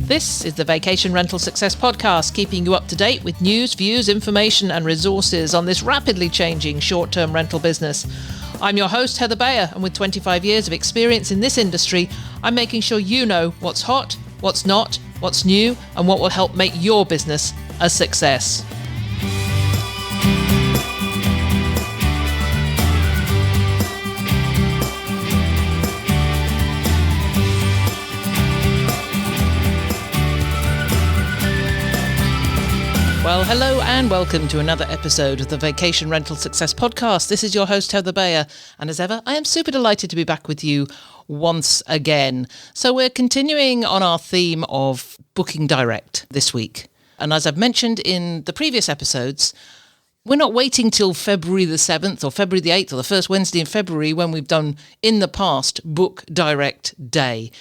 This is the Vacation Rental Success Podcast, keeping you up to date with news, views, information and resources on this rapidly changing short-term rental business. I'm your host, Heather Bayer, and with 25 years of experience in this industry, I'm making sure you know what's hot, what's not, what's new, and what will help make your business a success. Well, hello and welcome to another episode of the Vacation Rental Success Podcast. This is your host, Heather Bayer, and as ever, I am super delighted to be back with you once again. So we're continuing on our theme of booking direct this week. And as I've mentioned in the previous episodes, we're not waiting till February the 7th or February the 8th or the first Wednesday in February when we've done, in the past, Book Direct Day.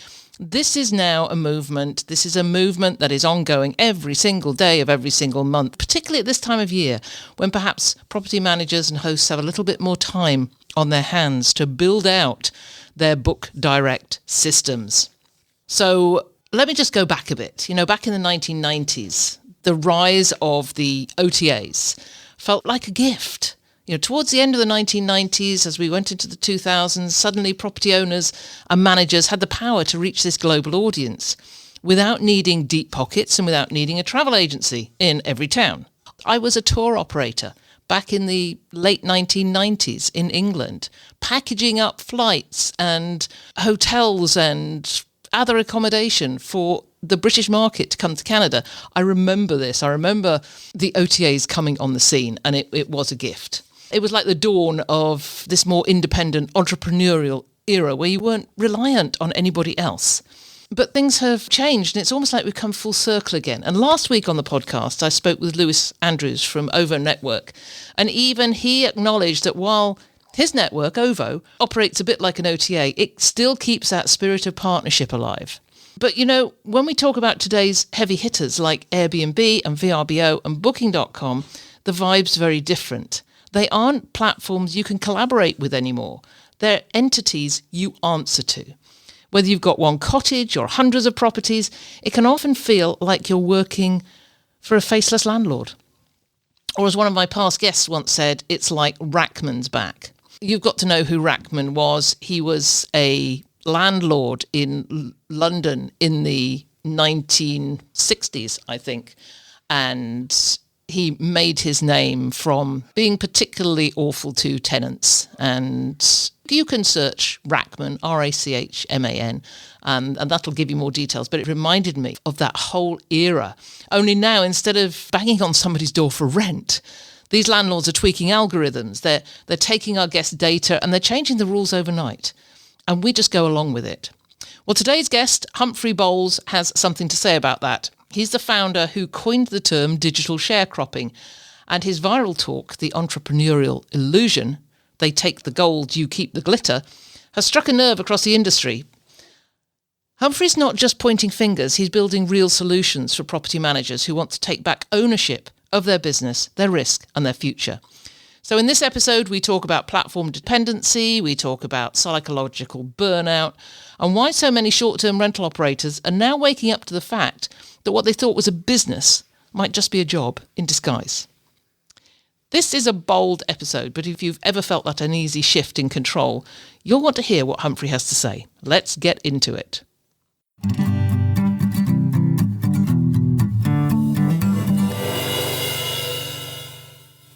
This is now a movement. This is a movement that is ongoing every single day of every single month, particularly at this time of year when perhaps property managers and hosts have a little bit more time on their hands to build out their book direct systems. So let me just go back a bit. Back in the 1990s, the rise of the OTAs felt like a gift. Towards the end of the 1990s, as we went into the 2000s, suddenly property owners and managers had the power to reach this global audience without needing deep pockets and without needing a travel agency in every town. I was a tour operator back in the late 1990s in England, packaging up flights and hotels and other accommodation for the British market to come to Canada. I remember this. I remember the OTAs coming on the scene, and it was a gift. It was like the dawn of this more independent entrepreneurial era where you weren't reliant on anybody else. But things have changed, and it's almost like we've come full circle again. And last week on the podcast, I spoke with Lewis Andrews from OVO Network, and even he acknowledged that while his network, OVO, operates a bit like an OTA, it still keeps that spirit of partnership alive. But when we talk about today's heavy hitters like Airbnb and Vrbo and Booking.com, the vibe's very different. They aren't platforms you can collaborate with anymore. They're entities you answer to. Whether you've got one cottage or hundreds of properties, it can often feel like you're working for a faceless landlord. Or as one of my past guests once said, it's like Rackman's back. You've got to know who Rackman was. He was a landlord in London in the 1960s, I think. And he made his name from being particularly awful to tenants. And you can search Rackman, R-A-C-H-M-A-N, and that'll give you more details. But it reminded me of that whole era. Only now, instead of banging on somebody's door for rent, these landlords are tweaking algorithms. They're taking our guest data and they're changing the rules overnight. And we just go along with it. Well, today's guest, Humphrey Bowles, has something to say about that. He's the founder who coined the term digital sharecropping, and his viral talk, The Entrepreneurial Illusion, They Take the Gold, You Keep the Glitter, has struck a nerve across the industry. Humphrey's not just pointing fingers, he's building real solutions for property managers who want to take back ownership of their business, their risk, and their future. So in this episode, we talk about platform dependency, we talk about psychological burnout, and why so many short-term rental operators are now waking up to the fact that what they thought was a business might just be a job in disguise. This is a bold episode, but if you've ever felt that uneasy shift in control, you'll want to hear what Humphrey has to say. Let's get into it.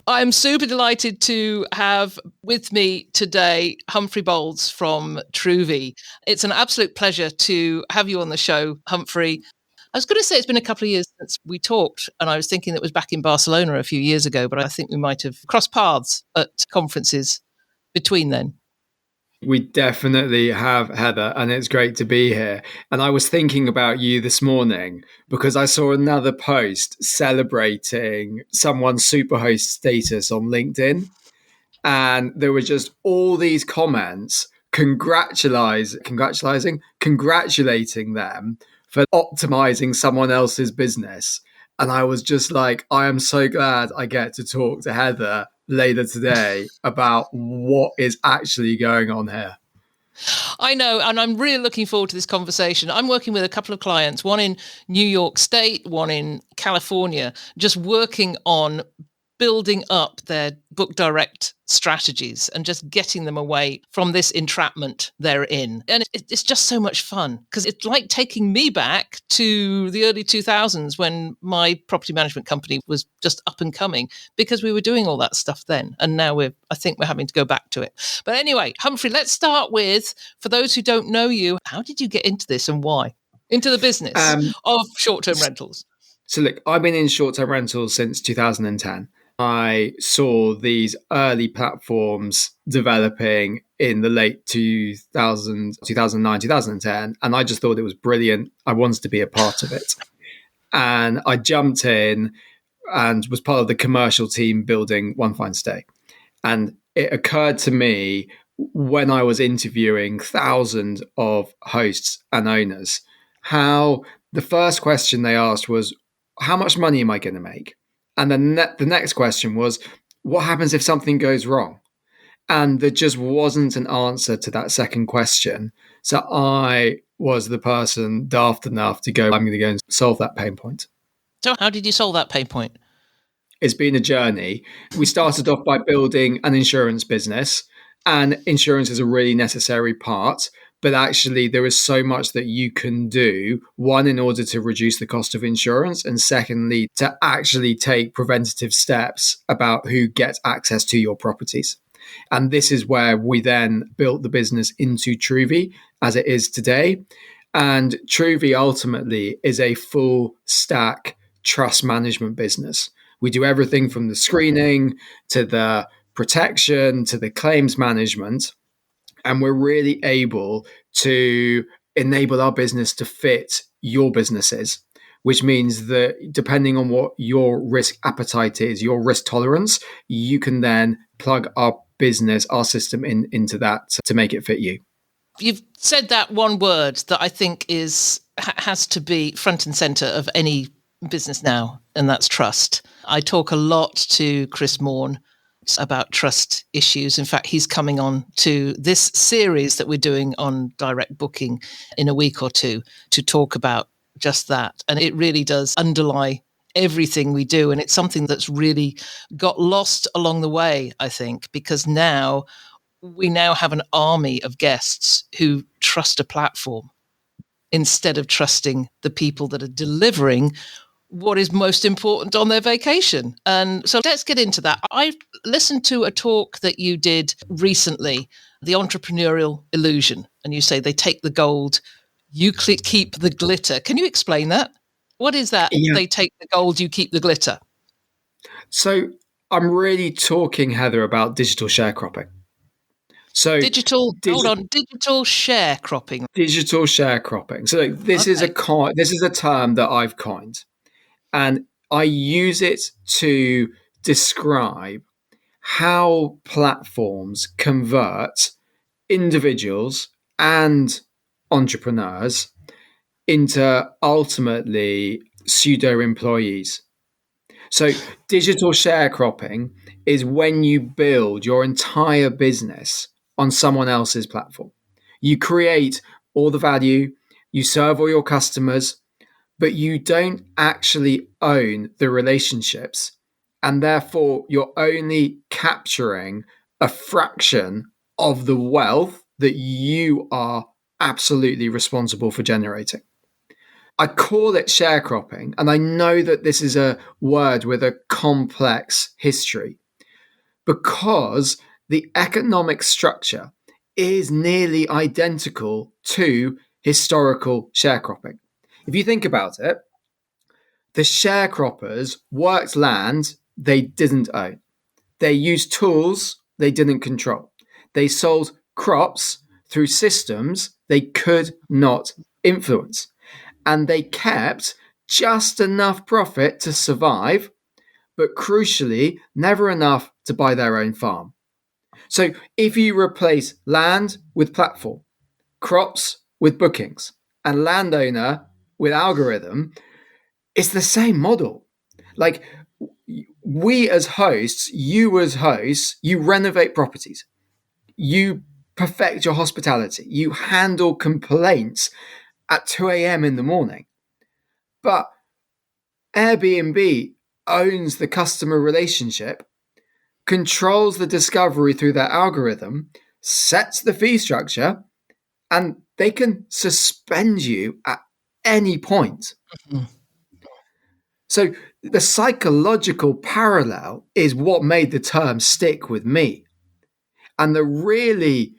I'm super delighted to have with me today Humphrey Bowles from Truvi. It's an absolute pleasure to have you on the show, Humphrey. I was going to say it's been a couple of years since we talked, and I was thinking that was back in Barcelona a few years ago, but I think we might have crossed paths at conferences between then. We definitely have, Heather, and it's great to be here. And I was thinking about you this morning because I saw another post celebrating someone's superhost status on LinkedIn. And there were just all these comments congratulating them for optimizing someone else's business. And I was just like, I am so glad I get to talk to Heather later today about what is actually going on here. I know, and I'm really looking forward to this conversation. I'm working with a couple of clients, one in New York State, one in California, just working on building up their book direct strategies and just getting them away from this entrapment they're in. And it's just so much fun because it's like taking me back to the early 2000s when my property management company was just up and coming, because we were doing all that stuff then. And now I think we're having to go back to it. But anyway, Humphrey, let's start with, for those who don't know you, how did you get into this and why? Into the business of short-term rentals. So look, I've been in short-term rentals since 2010. I saw these early platforms developing in the late 2009, 2010, and I just thought it was brilliant. I wanted to be a part of it. And I jumped in and was part of the commercial team building One Fine Stay. And it occurred to me when I was interviewing thousands of hosts and owners, how the first question they asked was, how much money am I going to make? And then the next question was, what happens if something goes wrong? And there just wasn't an answer to that second question. So I was the person daft enough to go, I'm going to go and solve that pain point. So how did you solve that pain point? It's been a journey. We started off by building an insurance business, and insurance is a really necessary part. But actually, there is so much that you can do, one, in order to reduce the cost of insurance, and secondly, to actually take preventative steps about who gets access to your properties. And this is where we then built the business into Truvi as it is today. And Truvi ultimately is a full stack trust management business. We do everything from the screening to the protection to the claims management. And we're really able to enable our business to fit your businesses, which means that depending on what your risk appetite is, your risk tolerance, you can then plug our business, our system into that to make it fit you. You've said that one word that I think has to be front and center of any business now, and that's trust. I talk a lot to Chris Morn about trust issues. In fact, he's coming on to this series that we're doing on direct booking in a week or two to talk about just that. And it really does underlie everything we do. And it's something that's really got lost along the way, I think, because we now have an army of guests who trust a platform instead of trusting the people that are delivering what is most important on their vacation. And so let's get into that. I listened to a talk that you did recently, The Entrepreneurial Illusion, and you say they take the gold, you keep the glitter. Can you explain that? What is that? Yeah. They take the gold, you keep the glitter. So I'm really talking, Heather, about digital sharecropping. So digital sharecropping. Digital sharecropping. So this is a term that I've coined. And I use it to describe how platforms convert individuals and entrepreneurs into ultimately pseudo-employees. So digital sharecropping is when you build your entire business on someone else's platform. You create all the value, you serve all your customers, but you don't actually own the relationships. And therefore, you're only capturing a fraction of the wealth that you are absolutely responsible for generating. I call it sharecropping, and I know that this is a word with a complex history because the economic structure is nearly identical to historical sharecropping. If you think about it, the sharecroppers worked land they didn't own. They used tools they didn't control. They sold crops through systems they could not influence. And they kept just enough profit to survive, but crucially, never enough to buy their own farm. So if you replace land with platform, crops with bookings, and landowner with algorithm, it's the same model. Like we as hosts, you as hosts, you renovate properties. You perfect your hospitality. You handle complaints at 2 a.m. in the morning. But Airbnb owns the customer relationship, controls the discovery through their algorithm, sets the fee structure, and they can suspend you at any point. Mhm. So the psychological parallel is what made the term stick with me. And the really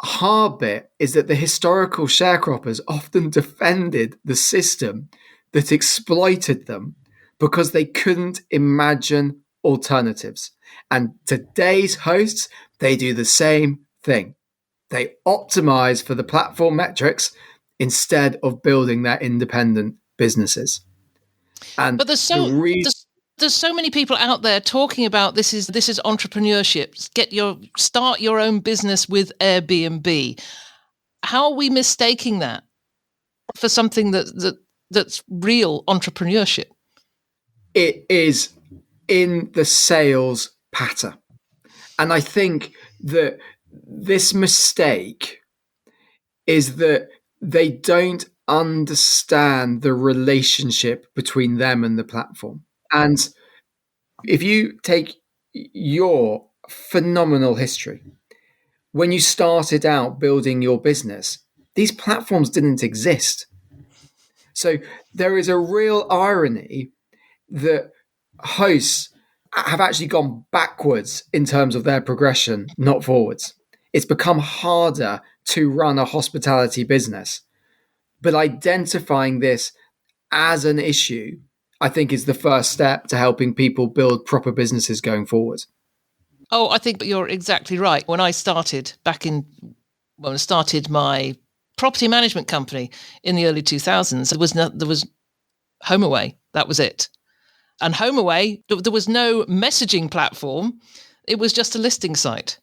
hard bit is that the historical sharecroppers often defended the system that exploited them because they couldn't imagine alternatives. And today's hosts, they do the same thing. They optimize for the platform metrics instead of building their independent businesses. And But there's so many people out there talking about this is entrepreneurship. Start your own business with Airbnb. How are we mistaking that for something that's real entrepreneurship? it is in the sales patter. And I think that this mistake is that they don't understand the relationship between them and the platform. And if you take your phenomenal history, when you started out building your business, these platforms didn't exist. So there is a real irony that hosts have actually gone backwards in terms of their progression, not forwards. It's become harder to run a hospitality business. But identifying this as an issue, I think, is the first step to helping people build proper businesses going forward. Oh, I think you're exactly right. When I started when I started my property management company in the early 2000s, there was HomeAway. That was it. And HomeAway, there was no messaging platform. It was just a listing site.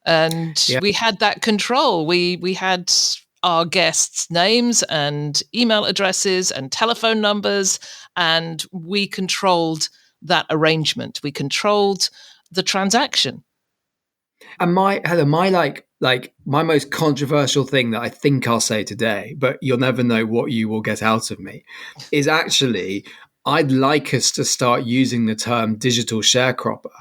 And we had that control. We had our guests' names and email addresses and telephone numbers, and we controlled that arrangement. We controlled the transaction. And my most controversial thing that I think I'll say today, but you'll never know what you will get out of me, is actually I'd like us to start using the term digital sharecropper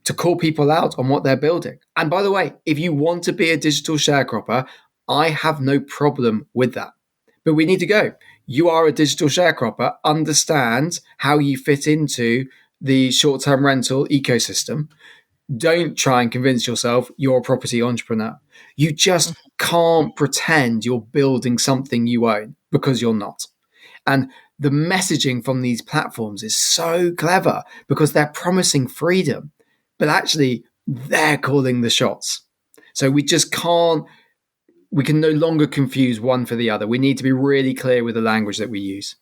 to call people out on what they're building. And by the way, if you want to be a digital sharecropper, I have no problem with that. But we need to go. You are a digital sharecropper, understand how you fit into the short-term rental ecosystem. Don't try and convince yourself you're a property entrepreneur. You just can't pretend you're building something you own because you're not. And the messaging from these platforms is so clever because they're promising freedom, but actually they're calling the shots. So we can no longer confuse one for the other. We need to be really clear with the language that we use.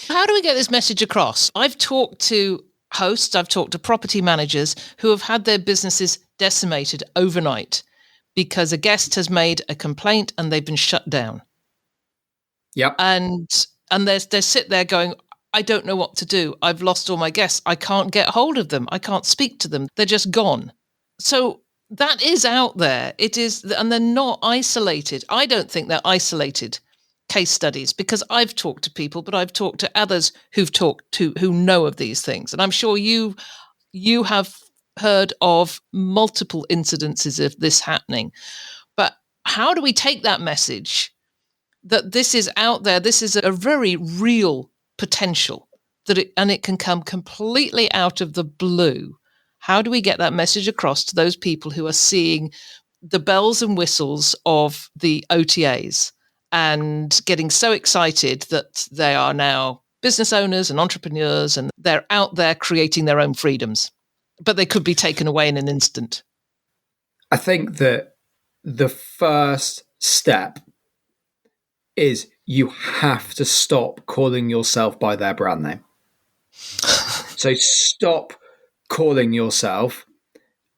How do we get this message across? I've talked to hosts, I've talked to property managers who have had their businesses decimated overnight because a guest has made a complaint and they've been shut down. Yep. And they sit there going, I don't know what to do. I've lost all my guests. I can't get hold of them. I can't speak to them. They're just gone. So that is out there. It is, and they're not isolated. I don't think they're isolated case studies because I've talked to people, but I've talked to others who know of these things. And I'm sure you have heard of multiple incidences of this happening. But how do we take that message that this is out there? This is a very real potential and it can come completely out of the blue. How do we get that message across to those people who are seeing the bells and whistles of the OTAs and getting so excited that they are now business owners and entrepreneurs and they're out there creating their own freedoms, but they could be taken away in an instant? I think that the first step is you have to stop calling yourself by their brand name. So stop calling yourself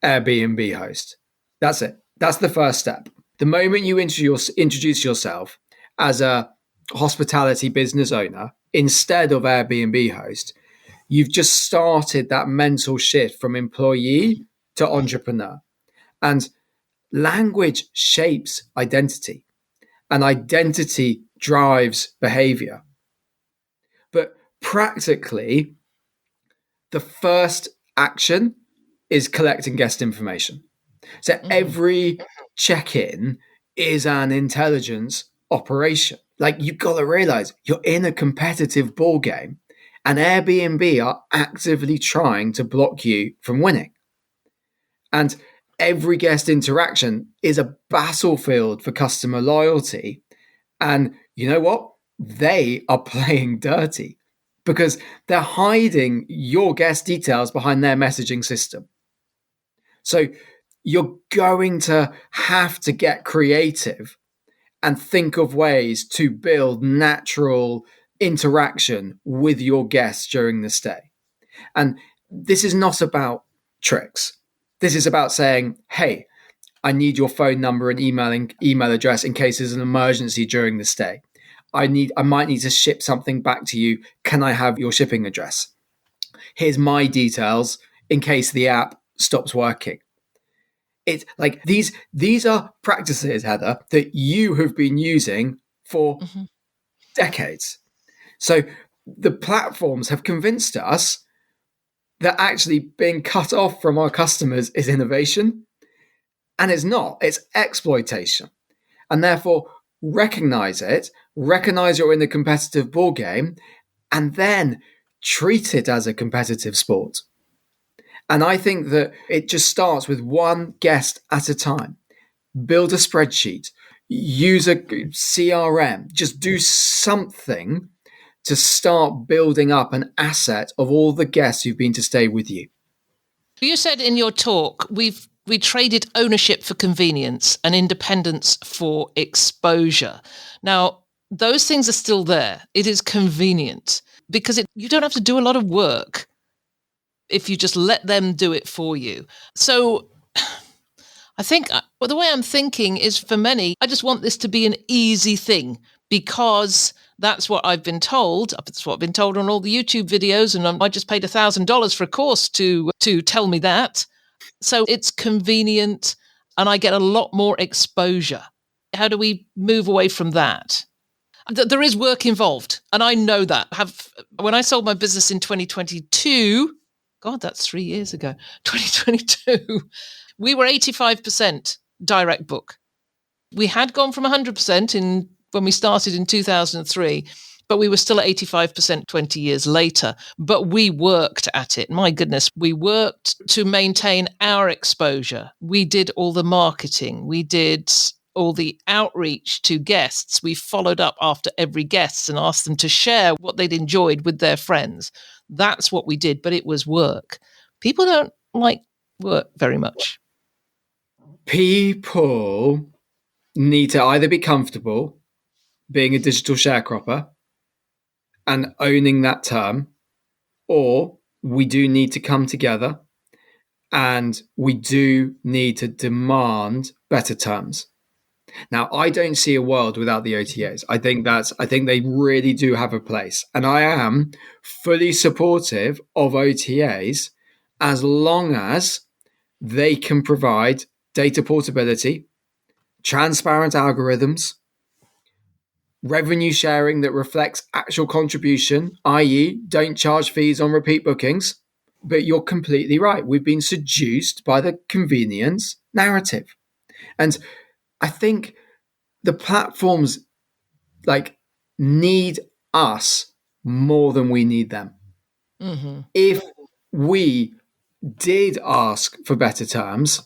Airbnb host. That's it. That's the first step. The moment you introduce yourself as a hospitality business owner instead of Airbnb host, you've just started that mental shift from employee to entrepreneur. And Language shapes identity, and identity drives behavior. But practically, the first action is collecting guest information. So every check-in is an intelligence operation. Like, you've got to realize you're in a competitive ball game, and Airbnb are actively trying to block you from winning. And every guest interaction is a battlefield for customer loyalty. And you know what? They are playing dirty because they're hiding your guest details behind their messaging system. So you're going to have to get creative and think of ways to build natural interaction with your guests during the stay. And this is not about tricks. This is about saying, hey, I need your phone number and email address in case there's an emergency during the stay. I might need to ship something back to you. Can I have your shipping address? Here's my details in case the app stops working. It's like these are practices, Heather, that you have been using for decades. So the platforms have convinced us that actually being cut off from our customers is innovation. And it's not, it's exploitation. And therefore, recognize it, recognize you're in a competitive ball game, and then treat it as a competitive sport. And I think that it just starts with one guest at a time. Build a spreadsheet, use a CRM, just do something to start building up an asset of all the guests who've been to stay with you. You said in your talk, we traded ownership for convenience and independence for exposure. Now, those things are still there. It is convenient because you don't have to do a lot of work if you just let them do it for you. So I think the way I'm thinking is, for many, I just want this to be an easy thing because that's what I've been told. That's what I've been told on all the YouTube videos. And I just paid $1,000 for a course to tell me that. So it's convenient and I get a lot more exposure. How do we move away from that? There is work involved. And I know that. When I sold my business in 2022, God, that's 3 years ago, 2022, we were 85% direct book. We had gone from 100% when we started in 2003, but we were still at 85% 20 years later. But we worked at it. My goodness, we worked to maintain our exposure. We did all the marketing. We did all the outreach to guests. We followed up after every guest and asked them to share what they'd enjoyed with their friends. That's what we did, but it was work. People don't like work very much. People need to either be comfortable being a digital sharecropper and owning that term, or we do need to come together and we do need to demand better terms. Now, I don't see a world without the OTAs. I think they really do have a place. And I am fully supportive of OTAs as long as they can provide data portability, transparent algorithms, revenue sharing that reflects actual contribution, i.e., don't charge fees on repeat bookings. But you're completely right. We've been seduced by the convenience narrative. And I think the platforms need us more than we need them. Mm-hmm. If we did ask for better terms,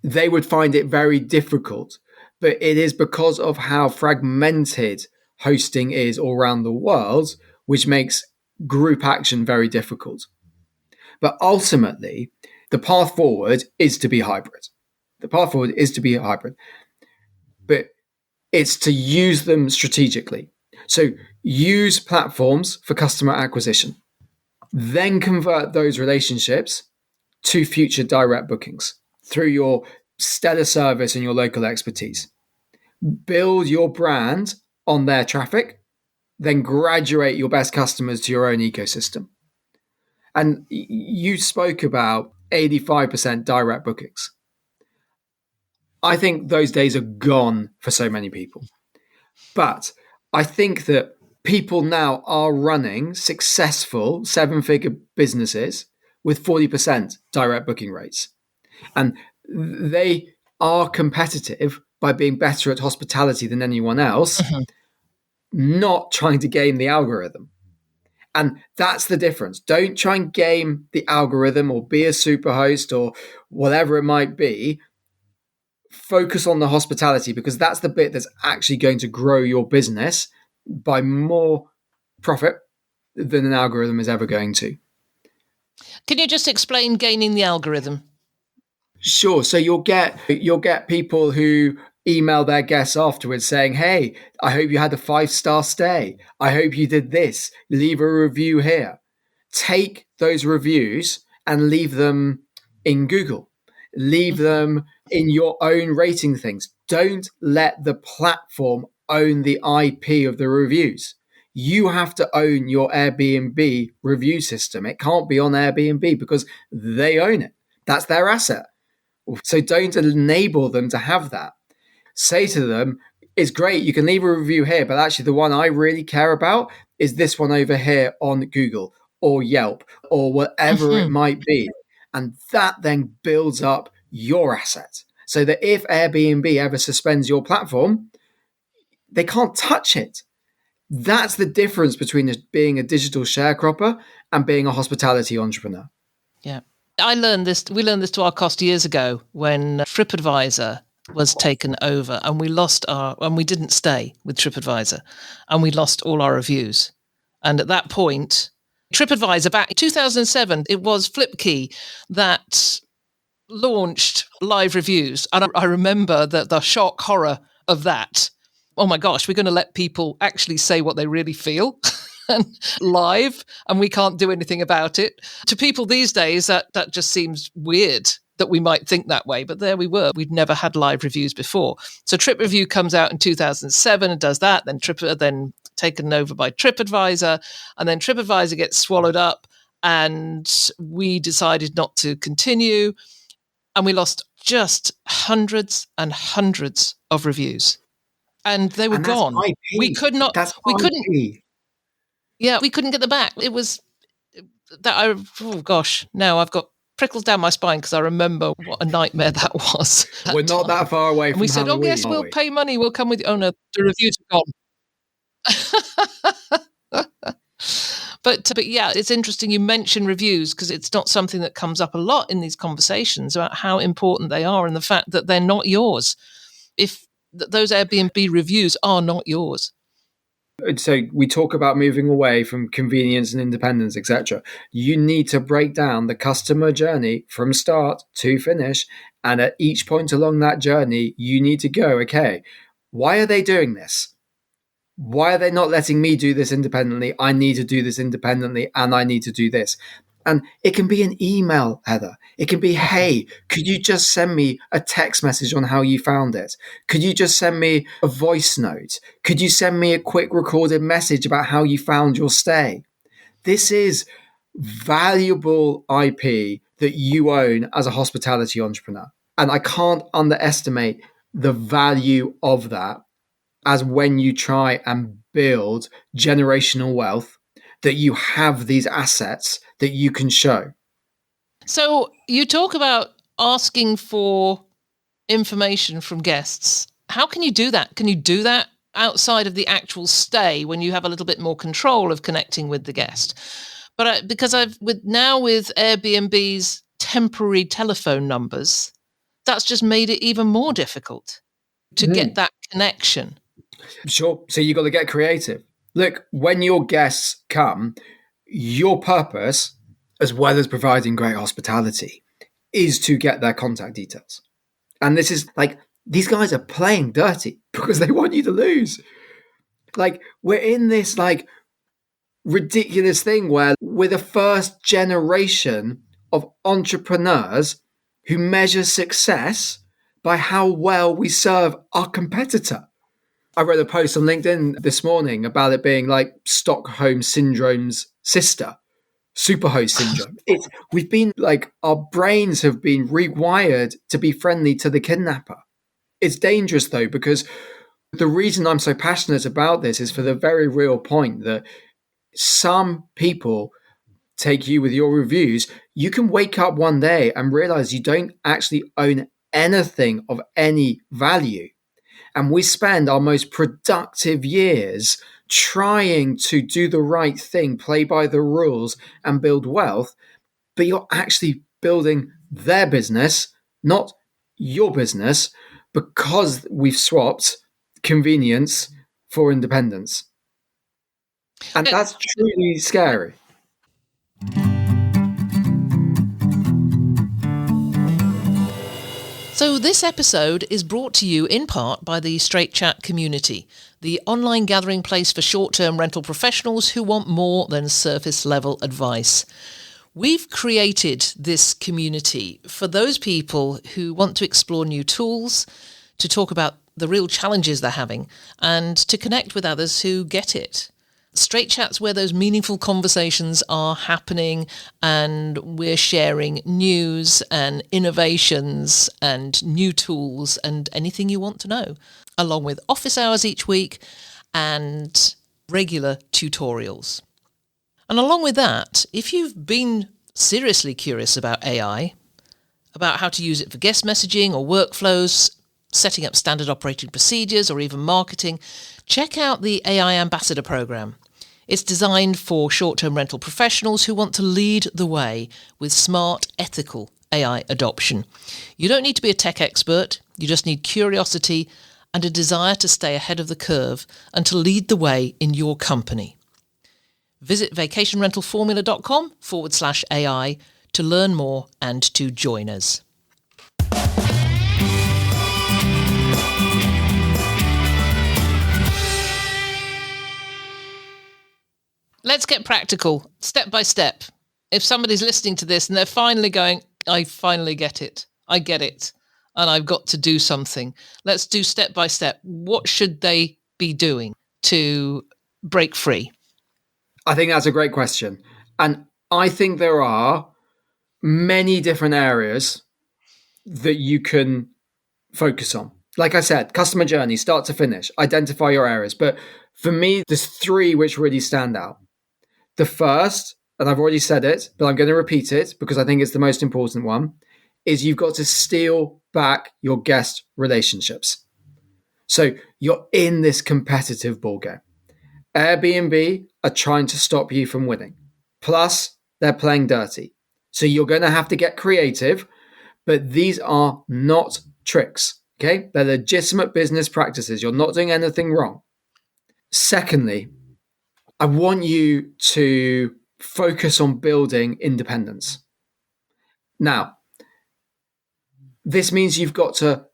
they would find it very difficult. But it is because of how fragmented hosting is all around the world, which makes group action very difficult. But ultimately, the path forward is to be hybrid. But it's to use them strategically. So use platforms for customer acquisition, then convert those relationships to future direct bookings through your stellar service and your local expertise. Build your brand on their traffic, then graduate your best customers to your own ecosystem. And you spoke about 85% direct bookings. I think those days are gone for so many people. But I think that people now are running successful 7-figure businesses with 40% direct booking rates. And they are competitive by being better at hospitality than anyone else, not trying to game the algorithm. And that's the difference. Don't try and game the algorithm or be a super host or whatever it might be. Focus on the hospitality, because that's the bit that's actually going to grow your business by more profit than an algorithm is ever going to. Can you just explain gaining the algorithm? Sure. So you'll get people who email their guests afterwards saying, "Hey, I hope you had a 5-star stay. I hope you did this. Leave a review here." Take those reviews and leave them in Google. Leave them in your own rating things. Don't let the platform own the IP of the reviews. You have to own your Airbnb review system. It can't be on Airbnb because they own it. That's their asset. So don't enable them to have that. Say to them, it's great, you can leave a review here, but actually the one I really care about is this one over here on Google or Yelp or whatever it might be. And that then builds up your asset so that if Airbnb ever suspends your platform, they can't touch it. That's the difference between being a digital sharecropper and being a hospitality entrepreneur. Yeah. We learned this to our cost years ago when TripAdvisor was taken over and we didn't stay with TripAdvisor and we lost all our reviews. And at that point, TripAdvisor back in 2007, it was Flipkey that launched live reviews. And I remember the shock horror of that. Oh my gosh, we're going to let people actually say what they really feel live, and we can't do anything about it. To people these days, that just seems weird that we might think that way. But there we were. We'd never had live reviews before. So Trip Review comes out in 2007 and does that. Then taken over by TripAdvisor, and then TripAdvisor gets swallowed up, and we decided not to continue, and we lost just hundreds and hundreds of reviews, and they were gone. IP. We could not. That's we IP. couldn't. Yeah, we couldn't get them back. It was that. Oh gosh, now I've got prickles down my spine because I remember what a nightmare that was. We're not that far away from we said, Halloween, "Oh yes, we'll pay money. We'll come with you." Oh no, the reviews are gone. But yeah, it's interesting you mention reviews because it's not something that comes up a lot in these conversations about how important they are and the fact that they're not yours. If those Airbnb reviews are not yours. So we talk about moving away from convenience and independence, etc. You need to break down the customer journey from start to finish. And at each point along that journey, you need to go, okay, why are they doing this? Why are they not letting me do this independently? I need to do this independently, and I need to do this. And it can be an email, Heather. It can be, hey, could you just send me a text message on how you found it? Could you just send me a voice note? Could you send me a quick recorded message about how you found your stay? This is valuable IP that you own as a hospitality entrepreneur. And I can't underestimate the value of that as when you try and build generational wealth, that you have these assets that you can show. So you talk about asking for information from guests. How can you do that? Can you do that outside of the actual stay when you have a little bit more control of connecting with the guest? But because with Airbnb's temporary telephone numbers, that's just made it even more difficult to get that connection. Sure. So you got to get creative. Look, when your guests come, your purpose, as well as providing great hospitality, is to get their contact details. And this is like, these guys are playing dirty because they want you to lose. Like, we're in this like ridiculous thing where we're the first generation of entrepreneurs who measure success by how well we serve our competitor. I wrote a post on LinkedIn this morning about it being like Stockholm Syndrome's sister, superhost syndrome. We've been like, our brains have been rewired to be friendly to the kidnapper. It's dangerous though, because the reason I'm so passionate about this is for the very real point that some people take you with your reviews. You can wake up one day and realize you don't actually own anything of any value. And we spend our most productive years trying to do the right thing, play by the rules, and build wealth. But you're actually building their business, not your business, because we've swapped convenience for independence. And that's truly scary. So this episode is brought to you in part by the Straight Chat community, the online gathering place for short-term rental professionals who want more than surface-level advice. We've created this community for those people who want to explore new tools, to talk about the real challenges they're having, and to connect with others who get it. Straight Chat's where those meaningful conversations are happening, and we're sharing news and innovations and new tools and anything you want to know, along with office hours each week and regular tutorials. And along with that, if you've been seriously curious about AI, about how to use it for guest messaging or workflows, setting up standard operating procedures, or even marketing, check out the AI Ambassador Program. It's designed for short-term rental professionals who want to lead the way with smart, ethical AI adoption. You don't need to be a tech expert. You just need curiosity and a desire to stay ahead of the curve and to lead the way in your company. Visit vacationrentalformula.com/AI to learn more and to join us. Let's get practical, step by step. If somebody's listening to this and they're finally going, I finally get it, I get it, and I've got to do something. Let's do step by step. What should they be doing to break free? I think that's a great question. And I think there are many different areas that you can focus on. Like I said, customer journey, start to finish, identify your areas. But for me, there's three which really stand out. The first, and I've already said it, but I'm going to repeat it because I think it's the most important one, is you've got to steal back your guest relationships. So you're in this competitive ballgame. Airbnb are trying to stop you from winning. Plus, they're playing dirty. So you're going to have to get creative, but these are not tricks, okay? They're legitimate business practices. You're not doing anything wrong. Secondly, I want you to focus on building independence. Now, this means you've got to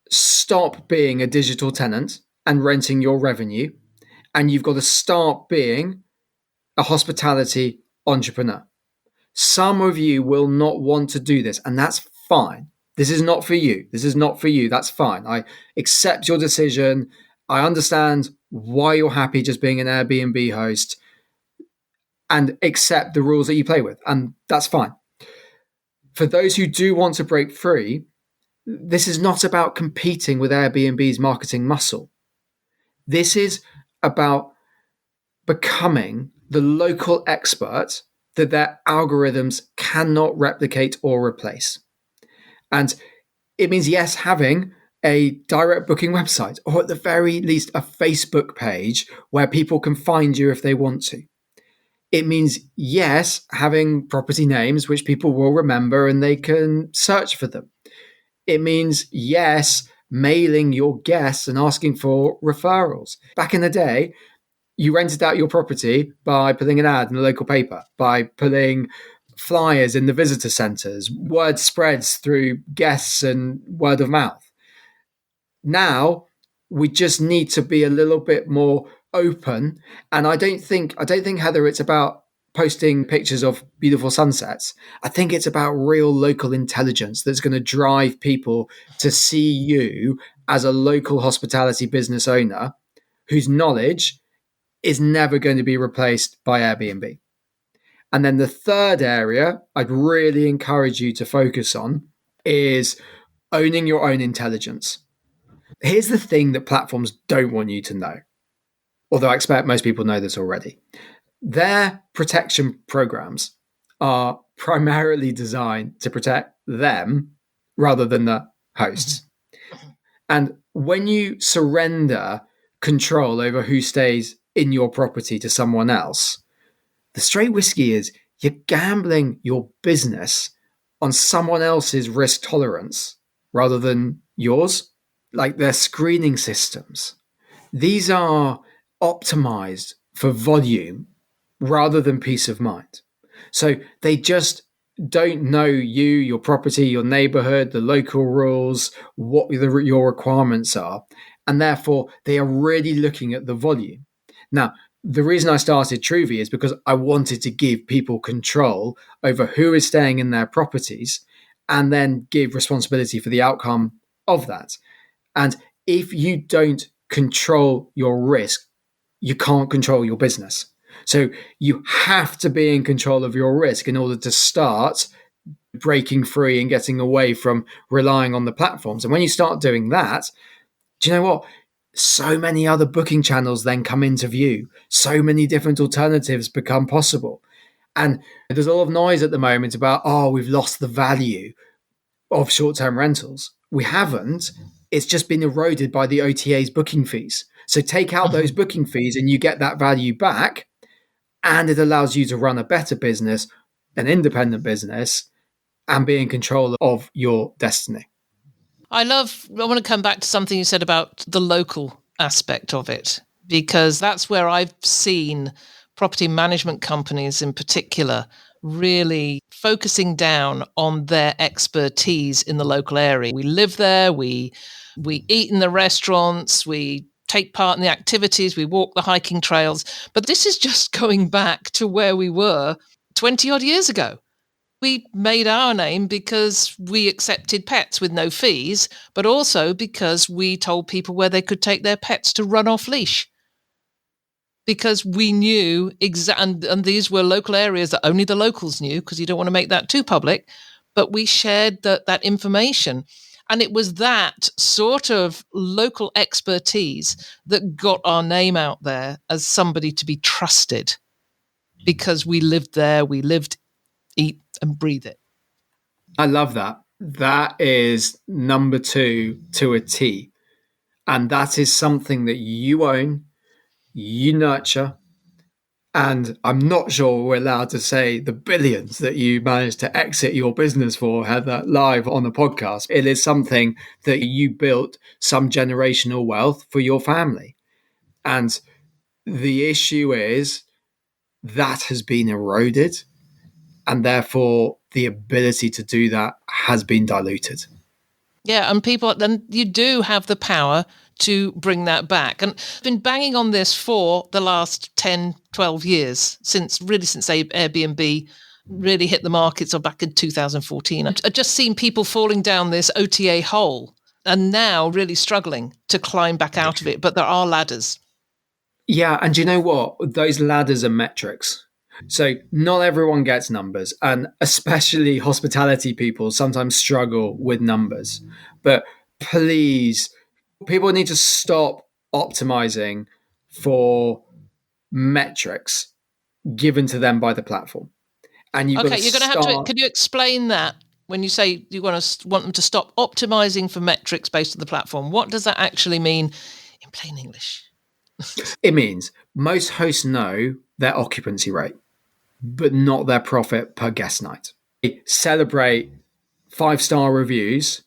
stop being a digital tenant and renting your revenue, and you've got to start being a hospitality entrepreneur. Some of you will not want to do this, and that's fine. This is not for you. This is not for you. That's fine. I accept your decision. I understand why you're happy just being an Airbnb host and accept the rules that you play with. And that's fine. For those who do want to break free, this is not about competing with Airbnb's marketing muscle. This is about becoming the local expert that their algorithms cannot replicate or replace. And it means, yes, having a direct booking website, or at the very least a Facebook page where people can find you if they want to. It means, yes, having property names which people will remember and they can search for them. It means, yes, mailing your guests and asking for referrals. Back in the day, you rented out your property by putting an ad in the local paper, by putting flyers in the visitor centres, word spreads through guests and word of mouth. Now, we just need to be a little bit more open. And I don't think, Heather, it's about posting pictures of beautiful sunsets. I think it's about real local intelligence that's going to drive people to see you as a local hospitality business owner whose knowledge is never going to be replaced by Airbnb. And then the third area I'd really encourage you to focus on is owning your own intelligence. Here's the thing that platforms don't want you to know, although I expect most people know this already. Their protection programs are primarily designed to protect them rather than the hosts. And when you surrender control over who stays in your property to someone else, the straight whiskey is you're gambling your business on someone else's risk tolerance rather than yours. Like their screening systems, these are optimized for volume rather than peace of mind. So they just don't know you, your property, your neighborhood, the local rules, what your requirements are. And therefore, they are really looking at the volume. Now, the reason I started Truvi is because I wanted to give people control over who is staying in their properties and then give responsibility for the outcome of that. And if you don't control your risk, you can't control your business. So you have to be in control of your risk in order to start breaking free and getting away from relying on the platforms. And when you start doing that, do you know what? So many other booking channels then come into view. So many different alternatives become possible. And there's a lot of noise at the moment about, oh, we've lost the value of short-term rentals. We haven't. It's just been eroded by the OTA's booking fees. So take out those booking fees and you get that value back, and it allows you to run a better business, an independent business, and be in control of your destiny. I want to come back to something you said about the local aspect of it, because that's where I've seen property management companies in particular really focusing down on their expertise in the local area. We live there, we eat in the restaurants, we take part in the activities, we walk the hiking trails. But this is just going back to where we were 20 odd years ago. We made our name because we accepted pets with no fees, but also because we told people where they could take their pets to run off leash. Because we knew and these were local areas that only the locals knew, because you don't want to make that too public, but we shared that information. And it was that sort of local expertise that got our name out there as somebody to be trusted, because we lived there, we lived, eat and breathe it. I love that. That is number 2 to a T. And that is something that you own, you nurture. And I'm not sure we're allowed to say the billions that you managed to exit your business for, had that live on the podcast. It is something that you built some generational wealth for your family. And the issue is that has been eroded. And therefore, the ability to do that has been diluted. Yeah, and then you do have the power to bring that back. And I've been banging on this for the last 10, 12 years, since Airbnb really hit the market, so back in 2014. I've just seen people falling down this OTA hole and now really struggling to climb back out of it. But there are ladders. Yeah, and do you know what? Those ladders are metrics. So not everyone gets numbers, and especially hospitality people sometimes struggle with numbers. But please, people need to stop optimizing for metrics given to them by the platform. And you're going to have to. Could you explain that? When you say you want them to stop optimizing for metrics based on the platform, what does that actually mean in plain English? It means most hosts know their occupancy rate, but not their profit per guest night. They celebrate 5-star reviews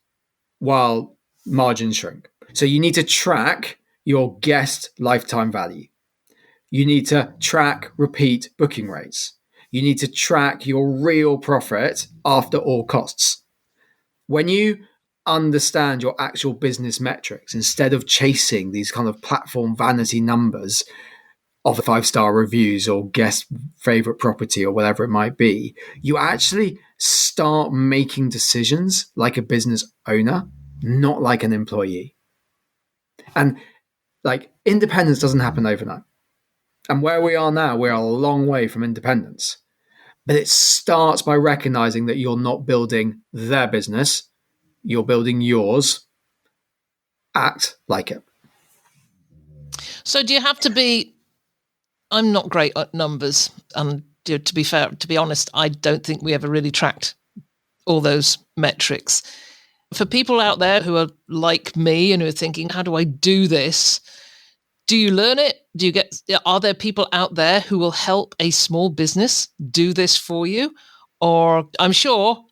while margins shrink. So you need to track your guest lifetime value. You need to track repeat booking rates. You need to track your real profit after all costs. When you understand your actual business metrics, instead of chasing these kind of platform vanity numbers of 5-star reviews or guest favorite property or whatever it might be, you actually start making decisions like a business owner, not like an employee. And like independence doesn't happen overnight. And where we are now, we're a long way from independence. But it starts by recognizing that you're not building their business, you're building yours. act like it. So do you have to be, I'm not great at numbers, and to be fair, to be honest, I don't think we ever really tracked all those metrics. For people out there who are like me and who are thinking, how do I do this? Do you learn it? Are there people out there who will help a small business do this for you? Or I'm sure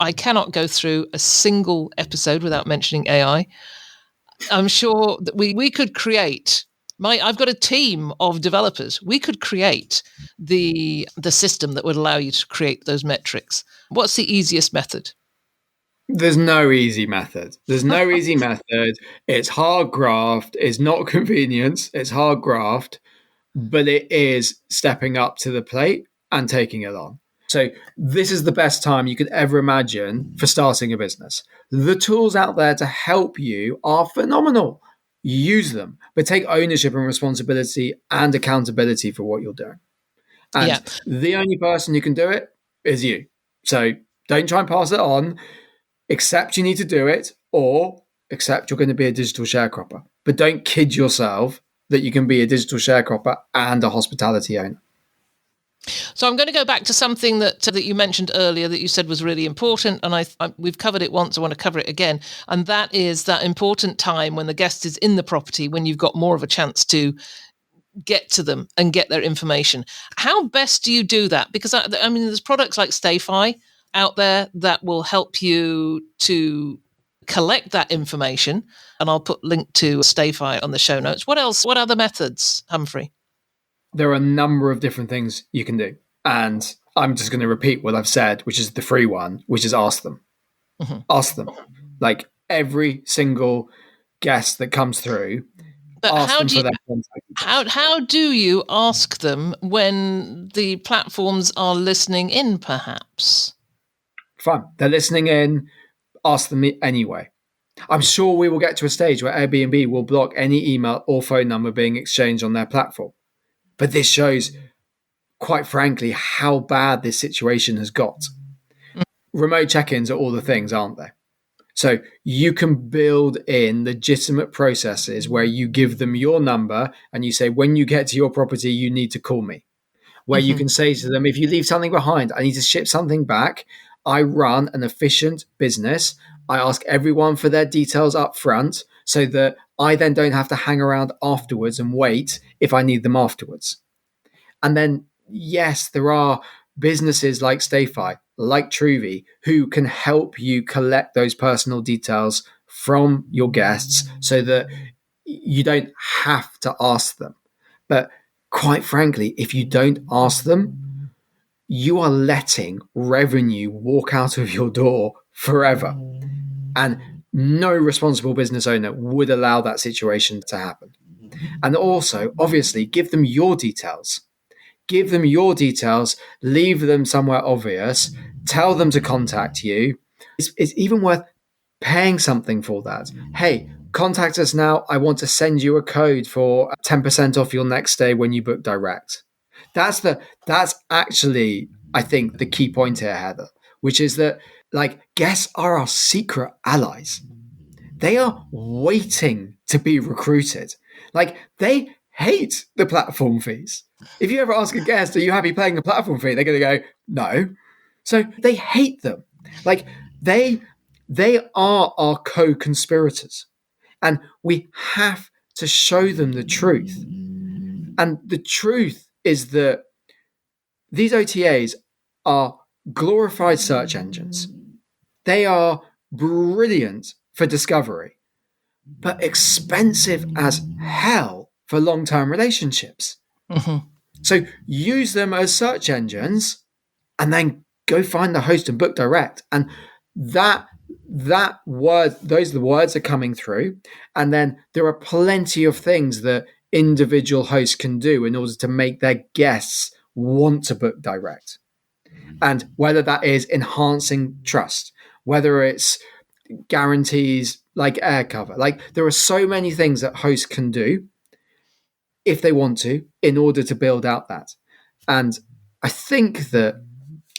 I cannot go through a single episode without mentioning AI. I'm sure that we could create I've got a team of developers. We could create the system that would allow you to create those metrics. What's the easiest method? There's no easy method. There's no easy method. It's hard graft. It's not convenience. It's hard graft, but it is stepping up to the plate and taking it on. So this is the best time you could ever imagine for starting a business. The tools out there to help you are phenomenal. Use them, but take ownership and responsibility and accountability for what you're doing. And the only person who can do it is you. So don't try and pass it on. Accept you need to do it, or accept you're going to be a digital sharecropper. But don't kid yourself that you can be a digital sharecropper and a hospitality owner. So I'm going to go back to something that you mentioned earlier that you said was really important, and we've covered it once. I want to cover it again, and that is that important time when the guest is in the property, when you've got more of a chance to get to them and get their information. How best do you do that? Because I mean, there's products like StayFi out there that will help you to collect that information, and I'll put link to StayFi on the show notes. What else? What other methods, Humphrey? There are a number of different things you can do. And I'm just going to repeat what I've said, which is the free one, which is ask them. Mm-hmm. Ask them. Like every single guest that comes through, but how do you ask them when the platforms are listening in, perhaps? Fine. They're listening in. Ask them anyway. I'm sure we will get to a stage where Airbnb will block any email or phone number being exchanged on their platform. But this shows, quite frankly, how bad this situation has got. Remote check-ins are all the things, aren't they? So you can build in legitimate processes where you give them your number and you say, when you get to your property, you need to call me. Where you can say to them, if you leave something behind, I need to ship something back. I run an efficient business. I ask everyone for their details up front so that I then don't have to hang around afterwards and wait if I need them afterwards. And then, yes, there are businesses like StayFi, like Truvi, who can help you collect those personal details from your guests so that you don't have to ask them. But quite frankly, if you don't ask them, you are letting revenue walk out of your door forever. And no responsible business owner would allow that situation to happen. And also, obviously, give them your details. Give them your details, leave them somewhere obvious, tell them to contact you. It's even worth paying something for that. Hey, contact us now. I want to send you a code for 10% off your next stay when you book direct. That's actually, I think, the key point here, Heather, which is that guests are our secret allies. They are waiting to be recruited. They hate the platform fees. If you ever ask a guest, are you happy paying the platform fee? They're going to go, no. So they hate them. They are our co-conspirators. And we have to show them the truth. And the truth is that these OTAs are glorified search engines. They are brilliant for discovery, but expensive as hell for long-term relationships. Mm-hmm. So use them as search engines and then go find the host and book direct. And that word, those are the words that are coming through. And then there are plenty of things that individual hosts can do in order to make their guests want to book direct. And whether that is enhancing trust, whether it's guarantees like air cover, there are so many things that hosts can do if they want to in order to build out that. And I think that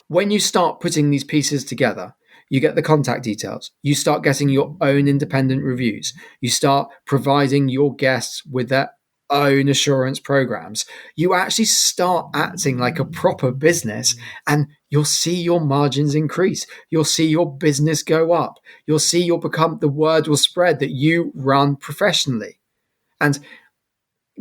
when you start putting these pieces together, you get the contact details, you start getting your own independent reviews, you start providing your guests with their own assurance programs, you actually start acting like a proper business, and you'll see your margins increase. You'll see your business go up. You'll see the word will spread that you run professionally. And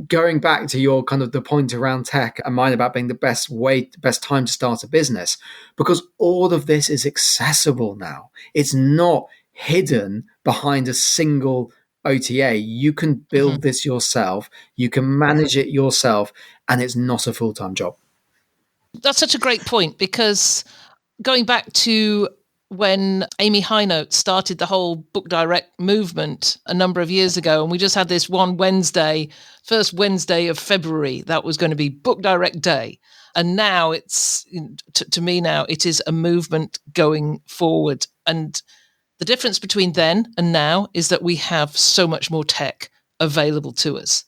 going back to your kind of the point around tech and mine about being the best time to start a business, because all of this is accessible now. It's not hidden behind a single OTA. You can build this yourself, you can manage it yourself, and it's not a full-time job. That's such a great point, because going back to when Amy Hinote started the whole Book Direct movement a number of years ago, and we just had this first Wednesday of February, that was going to be Book Direct Day. And now it's, to me now, it is a movement going forward. And the difference between then and now is that we have so much more tech available to us,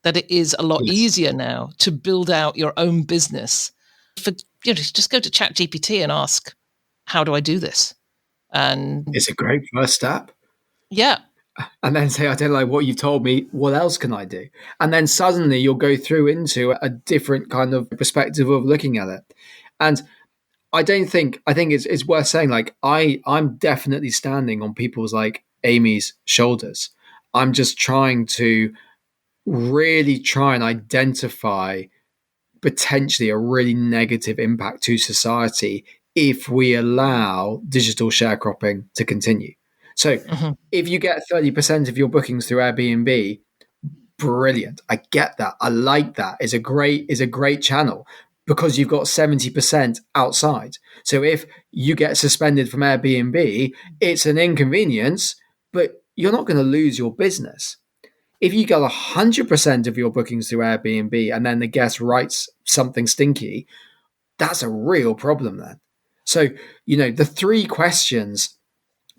that it is a lot easier now to build out your own business. Just go to ChatGPT and ask, how do I do this? And it's a great first step. Yeah. And then say, I don't like what you've told me. What else can I do? And then suddenly you'll go through into a different kind of perspective of looking at it. And I think it's worth saying, like, I'm definitely standing on people's like Amy's shoulders. I'm just trying to really try and identify potentially a really negative impact to society if we allow digital sharecropping to continue. So if you get 30% of your bookings through Airbnb, brilliant. I get that. I like that. It's a great channel, because you've got 70% outside. So if you get suspended from Airbnb, it's an inconvenience, but you're not going to lose your business. If you get 100% of your bookings through Airbnb and then the guest writes something stinky, that's a real problem then. So, the three questions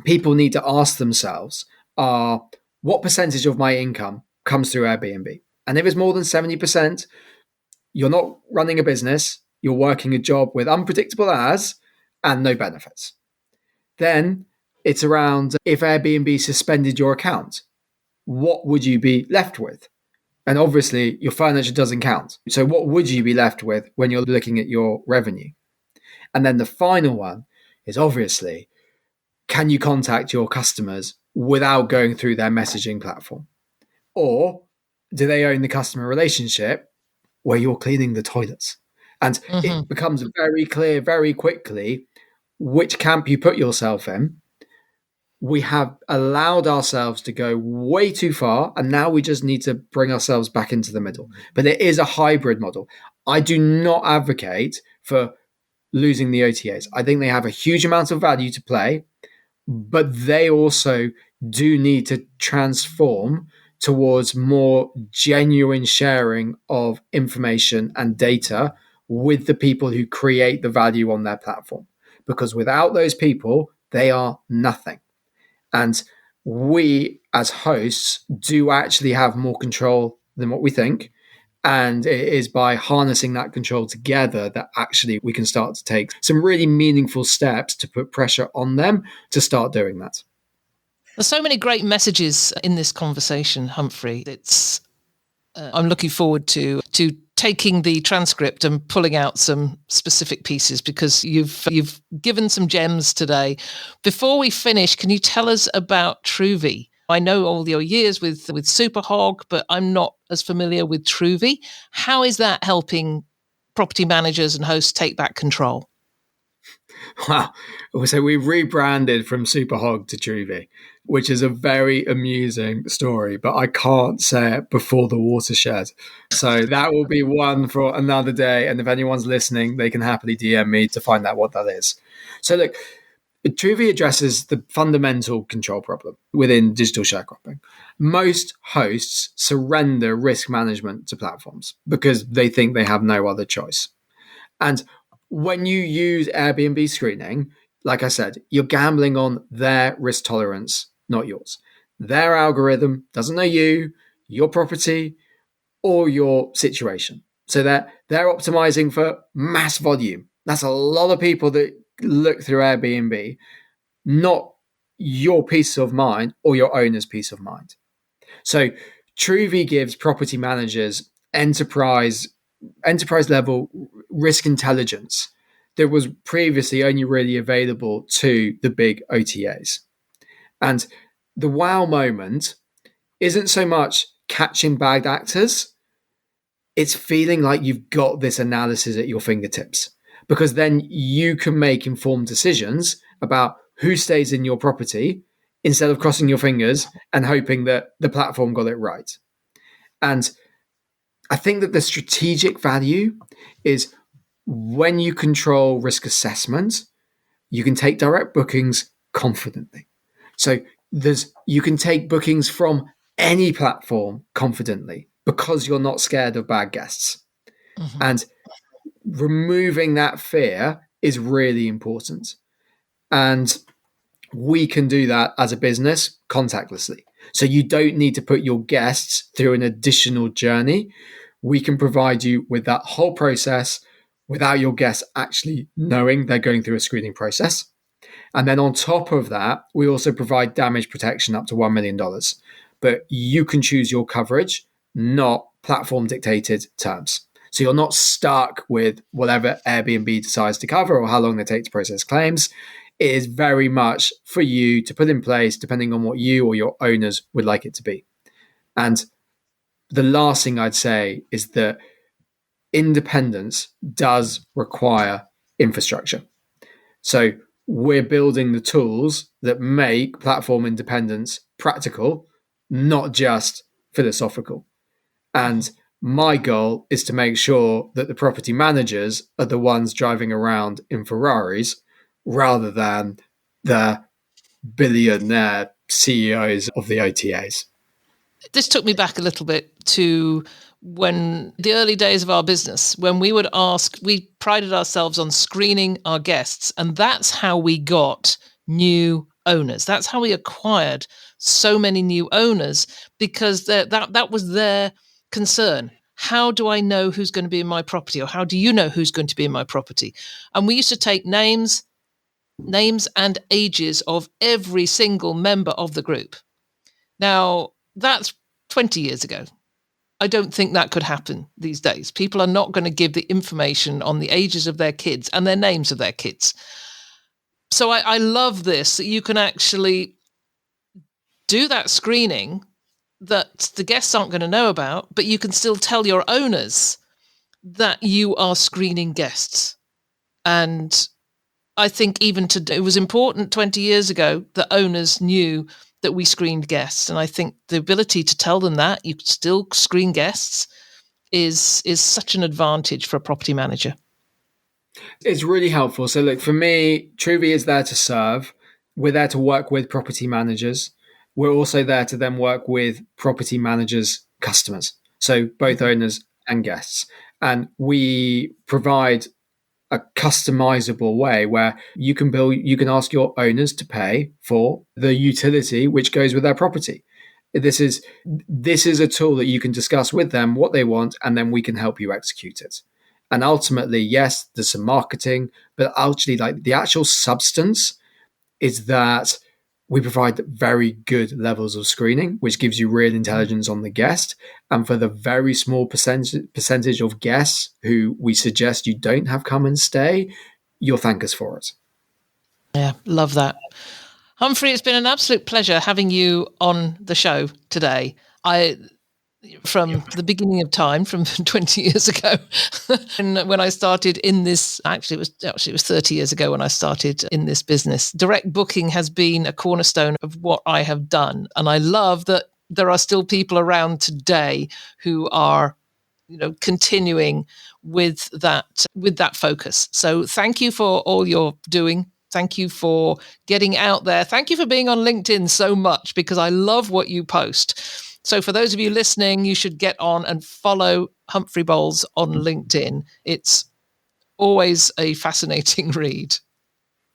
people need to ask themselves are, what percentage of my income comes through Airbnb? And if it's more than 70%, you're not running a business, you're working a job with unpredictable hours and no benefits. Then it's around, if Airbnb suspended your account, what would you be left with? And obviously your furniture doesn't count. So what would you be left with when you're looking at your revenue? And then the final one is, obviously, can you contact your customers without going through their messaging platform? Or do they own the customer relationship where you're cleaning the toilets? And it becomes very clear very quickly which camp you put yourself in. We have allowed ourselves to go way too far, and now we just need to bring ourselves back into the middle. But it is a hybrid model. I do not advocate for losing the OTAs. I think they have a huge amount of value to play, but they also do need to transform towards more genuine sharing of information and data with the people who create the value on their platform. Because without those people, they are nothing. And we, as hosts, do actually have more control than what we think. And it is by harnessing that control together that actually we can start to take some really meaningful steps to put pressure on them to start doing that. There's so many great messages in this conversation, Humphrey. I'm looking forward to taking the transcript and pulling out some specific pieces, because you've given some gems today. Before we finish, can you tell us about Truvi? I know all your years with Superhog, but I'm not as familiar with Truvi. How is that helping property managers and hosts take back control? Wow. So we rebranded from Superhog to Truvi, which is a very amusing story, but I can't say it before the watershed. So that will be one for another day. And if anyone's listening, they can happily DM me to find out what that is. So look, Truvi addresses the fundamental control problem within digital sharecropping. Most hosts surrender risk management to platforms because they think they have no other choice. And when you use Airbnb screening, like I said, you're gambling on their risk tolerance, not yours. Their algorithm doesn't know you, your property, or your situation. So they're optimizing for mass volume. That's a lot of people that look through Airbnb. not your peace of mind or your owner's peace of mind. So Truvi gives property managers enterprise level risk intelligence that was previously only really available to the big OTAs. And the wow moment isn't so much catching bad actors, it's feeling like you've got this analysis at your fingertips, because then you can make informed decisions about who stays in your property instead of crossing your fingers and hoping that the platform got it right. And I think that the strategic value is when you control risk assessment, you can take direct bookings confidently. So you can take bookings from any platform confidently because you're not scared of bad guests. Mm-hmm. And removing that fear is really important. And we can do that as a business contactlessly. So you don't need to put your guests through an additional journey. We can provide you with that whole process without your guests actually knowing they're going through a screening process. And then on top of that, we also provide damage protection up to $1 million. But you can choose your coverage, not platform dictated terms. So you're not stuck with whatever Airbnb decides to cover or how long they take to process claims. It is very much for you to put in place depending on what you or your owners would like it to be. And the last thing I'd say is that independence does require infrastructure. So we're building the tools that make platform independence practical, not just philosophical. And my goal is to make sure that the property managers are the ones driving around in Ferraris rather than the billionaire CEOs of the OTAs. This took me back a little bit to when the early days of our business, when we prided ourselves on screening our guests, and that's how we got new owners. That's how we acquired so many new owners, because that was their concern. How do I know who's going to be in my property, or how do you know who's going to be in my property? And we used to take names and ages of every single member of the group. Now, that's 20 years ago. I don't think that could happen these days. People are not going to give the information on the ages of their kids and their names of their kids. So I love this, that you can actually do that screening that the guests aren't going to know about, but you can still tell your owners that you are screening guests. And I think even today, it was important 20 years ago that owners knew that we screened guests. And I think the ability to tell them that you still screen guests is such an advantage for a property manager. It's really helpful. So look, for me, Truvi is there to serve. We're there to work with property managers. We're also there to then work with property managers' customers. So both owners and guests. And we provide a customizable way where you can ask your owners to pay for the utility which goes with their property. This is a tool that you can discuss with them what they want, and then we can help you execute it. And ultimately, yes, there's some marketing, but actually, like, the actual substance is that we provide very good levels of screening, which gives you real intelligence on the guest. And for the very small percentage of guests who we suggest you don't have come and stay, you'll thank us for it. Yeah, love that. Humphrey, it's been an absolute pleasure having you on the show today. From the beginning of time, from 20 years ago, and when I started in this, it was 30 years ago when I started in this business. Direct booking has been a cornerstone of what I have done, and I love that there are still people around today who are, continuing with that focus. So thank you for all you're doing. Thank you for getting out there. Thank you for being on LinkedIn so much, because I love what you post. So for those of you listening, you should get on and follow Humphrey Bowles on LinkedIn. It's always a fascinating read.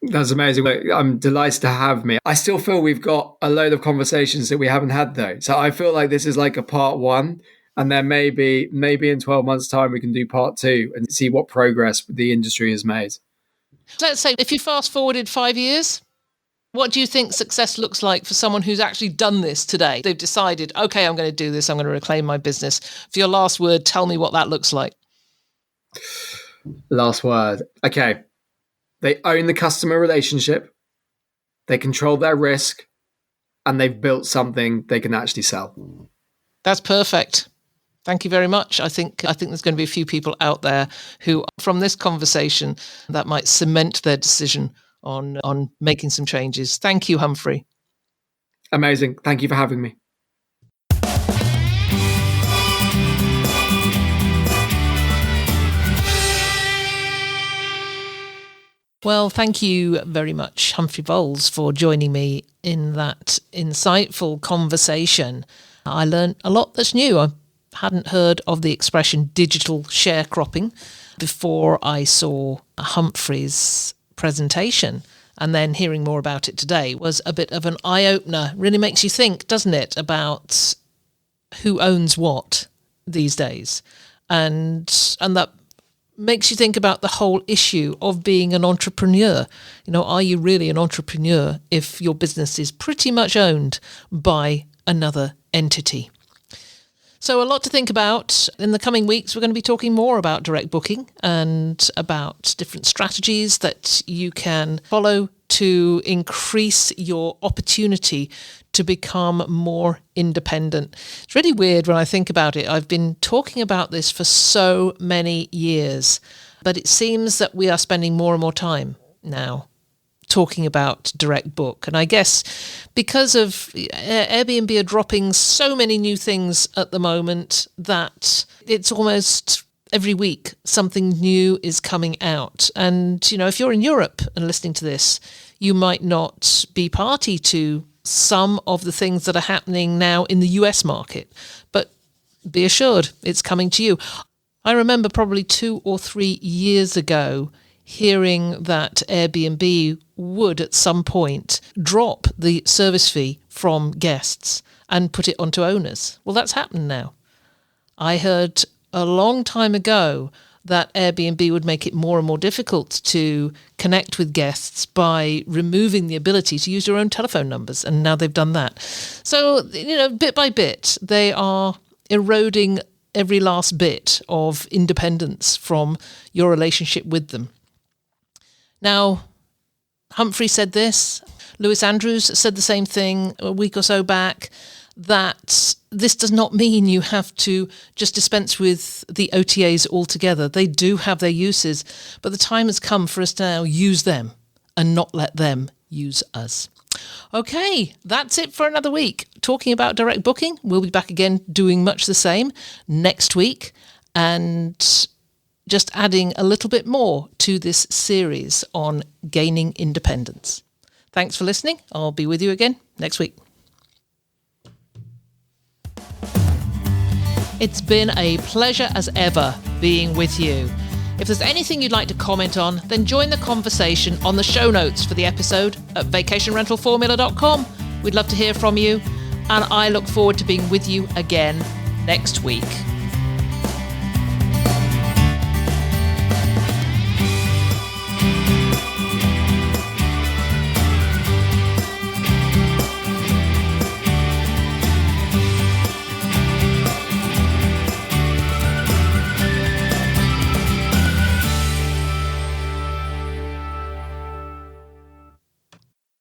That's amazing. I'm delighted to have me. I still feel we've got a load of conversations that we haven't had, though. So I feel like this is like a part one. And then maybe in 12 months' time, we can do part two and see what progress the industry has made. Let's say if you fast forwarded 5 years, What do you think success looks like for someone who's actually done this today? They've decided, okay, I'm going to do this. I'm going to reclaim my business. For your last word, tell me what that looks like. Last word. Okay. They own the customer relationship. They control their risk, and they've built something they can actually sell. That's perfect. Thank you very much. I think there's going to be a few people out there who, from this conversation, that might cement their decision on making some changes. Thank you, Humphrey. Amazing. Thank you for having me. Well, thank you very much, Humphrey Bowles, for joining me in that insightful conversation. I learned a lot that's new. I hadn't heard of the expression digital sharecropping before I saw Humphrey's presentation. And then hearing more about it today was a bit of an eye-opener. Really makes you think, doesn't it, about who owns what these days. And that makes you think about the whole issue of being an entrepreneur. You know, are you really an entrepreneur if your business is pretty much owned by another entity? So a lot to think about. In the coming weeks, we're going to be talking more about direct booking and about different strategies that you can follow to increase your opportunity to become more independent. It's really weird when I think about it. I've been talking about this for so many years, but it seems that we are spending more and more time now talking about direct book. And I guess because of Airbnb are dropping so many new things at the moment that it's almost every week something new is coming out. And, you know, if you're in Europe and listening to this, you might not be party to some of the things that are happening now in the US market, but be assured it's coming to you. I remember probably 2 or 3 years ago hearing that Airbnb would at some point drop the service fee from guests and put it onto owners. Well, that's happened now. I heard a long time ago that Airbnb would make it more and more difficult to connect with guests by removing the ability to use your own telephone numbers, and now they've done that. So, you know, bit by bit, they are eroding every last bit of independence from your relationship with them. Now, Humphrey said this, Lewis Andrews said the same thing a week or so back, that this does not mean you have to just dispense with the OTAs altogether. They do have their uses, but the time has come for us to now use them and not let them use us. Okay, that's it for another week. Talking about direct booking, we'll be back again doing much the same next week, and just adding a little bit more to this series on gaining independence. Thanks for listening. I'll be with you again next week. It's been a pleasure as ever being with you. If there's anything you'd like to comment on, then join the conversation on the show notes for the episode at vacationrentalformula.com. We'd love to hear from you, and I look forward to being with you again next week.